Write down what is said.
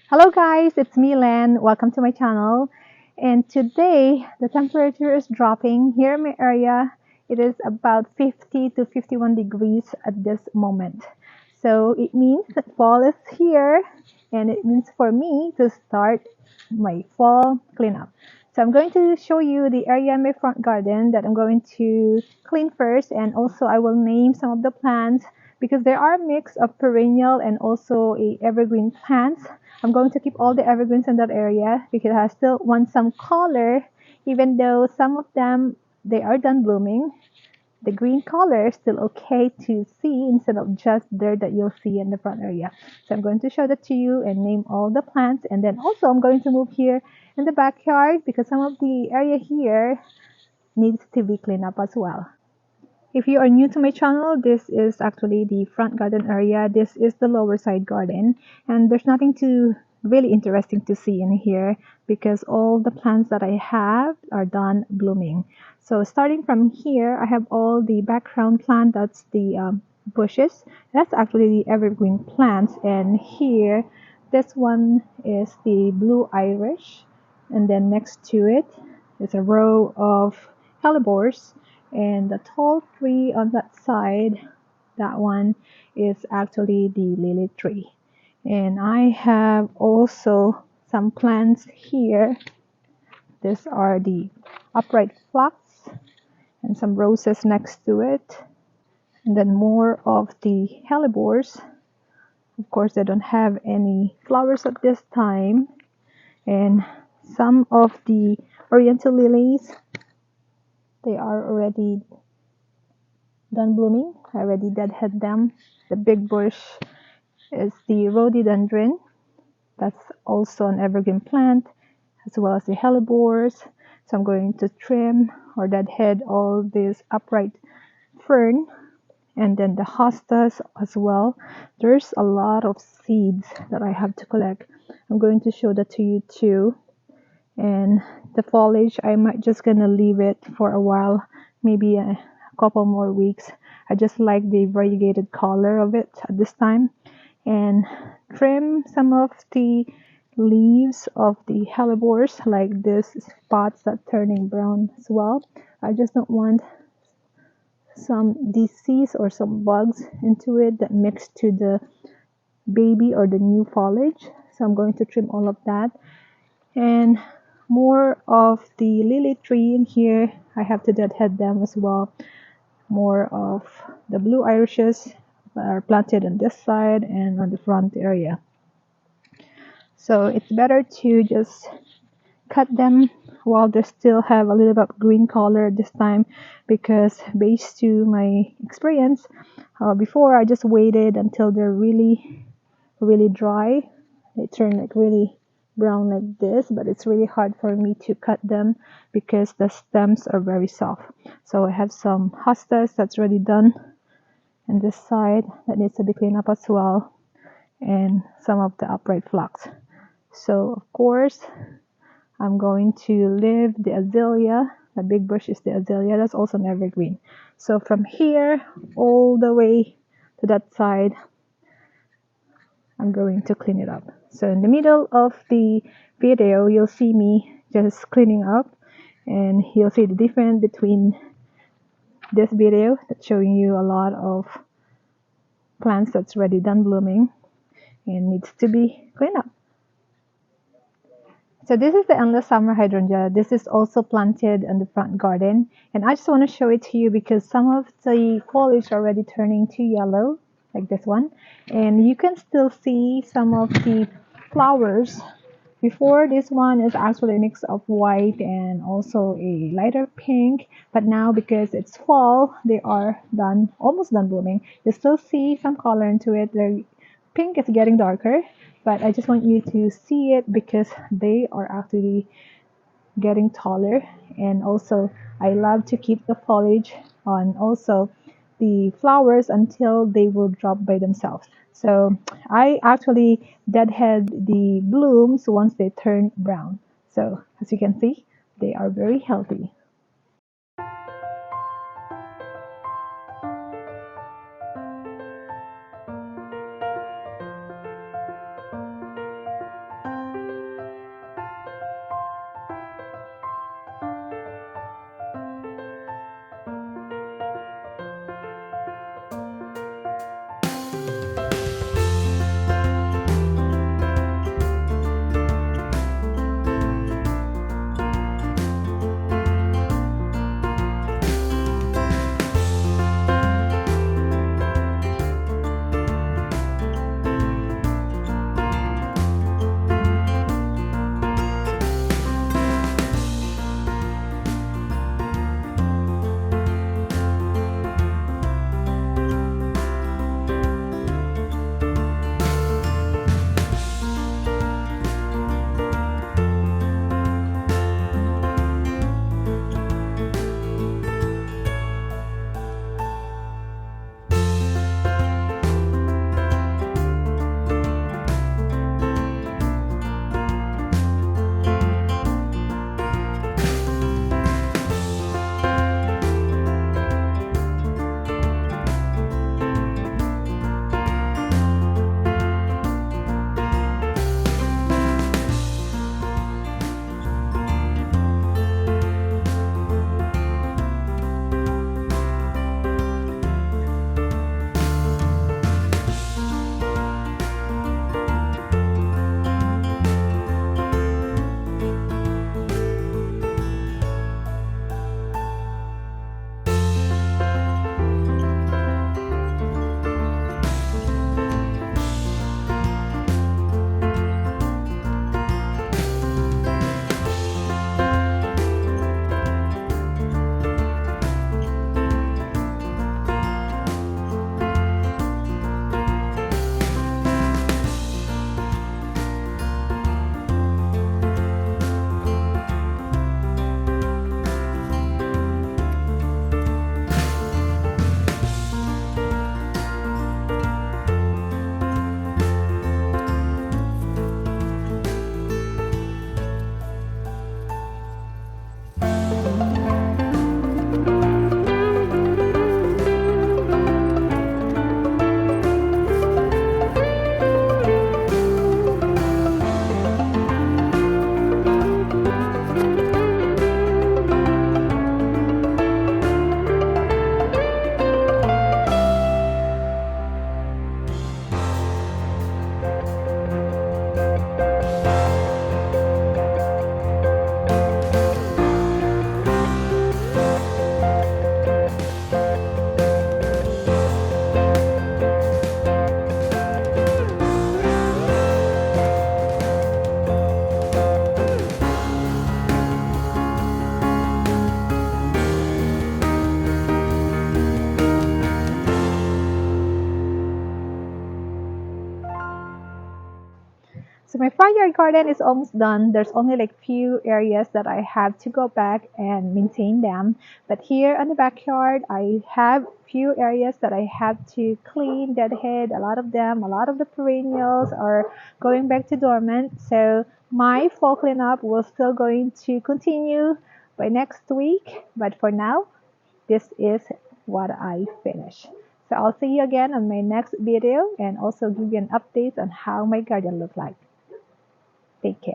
Hello guys, it's me Len. Welcome to my channel. And today the temperature is dropping here in my area. It is about 50 to 51 degrees at this moment. So it means that fall is here and it means for me to start my fall cleanup. So I'm going to show you the area in my front garden that I'm going to clean first, and also I will name some of the plants because there are a mix of perennial and also a evergreen plants. I'm going to keep all the evergreens in that area because I still want some color, even though some of them they are done blooming. The green color is still okay to see instead of just dirt that you'll see in the front area. So I'm going to show that to you and name all the plants, and then also I'm going to move here in the backyard because some of the area here needs to be cleaned up as well. If you are new to my channel, this is actually the front garden area. This is the lower side garden, and there's nothing too really interesting to see in here because all the plants that I have are done blooming. So starting from here, I have all the background plant. That's the bushes. That's actually the evergreen plants, and here, this one is the blue Irish, and then next to it is a row of hellebores, and the tall tree on that side, that one is actually the lily tree. And I have also some plants here. These are the upright phlox and some roses next to it, and then more of the hellebores. Of course, they don't have any flowers at this time, and some of the oriental lilies, they are already done blooming. I already deadhead them. The big bush is the rhododendron. That's also an evergreen plant, as well as the hellebores. So I'm going to trim or deadhead all this upright fern, and then the hostas as well. There's a lot of seeds that I have to collect. I'm going to show that to you too. And the foliage, I might just gonna leave it for a while, maybe a couple more weeks. I just like the variegated color of it at this time, and trim some of the leaves of the hellebores, like this spots that turning brown as well. I just don't want some disease or some bugs into it that mix to the baby or the new foliage. So I'm going to trim all of that, and more of the lily tree in here. I have to deadhead them as well. More of the blue irishes that are planted on this side and on the front area. So it's better to just cut them while they still have a little bit of green color this time, because based to my experience, before I just waited until they're really dry. They turn like really brown like this, but it's really hard for me to cut them because the stems are very soft. So I have some hostas that's already done on this side that needs to be cleaned up as well, and some of the upright phlox. So of course I'm going to leave the azalea. The big bush is the azalea. That's also an evergreen. So from here all the way to that side, I'm going to clean it up. So in the middle of the video, you'll see me just cleaning up, and you'll see the difference between this video that's showing you a lot of plants that's already done blooming and needs to be cleaned up. So this is the endless summer hydrangea. This is also planted in the front garden, and I just want to show it to you because some of the foliage are already turning to yellow, like this one, and you can still see some of the flowers. Before, this one is actually a mix of white and also a lighter pink, but now because it's fall, they are done, almost done blooming. You still see some color into it. The pink is getting darker, but I just want you to see it because they are actually getting taller. And also I love to keep the foliage on also the flowers until they will drop by themselves. So I actually deadhead the blooms once they turn brown. So as you can see, they are very healthy. So my front yard garden is almost done. There's only like few areas that I have to go back and maintain them. But here on the backyard, I have few areas that I have to clean, deadhead. A lot of them, a lot of the perennials are going back to dormant. So my fall cleanup will still going to continue by next week. But for now, this is what I finish. So I'll see you again on my next video and also give you an update on how my garden looks like. Take care.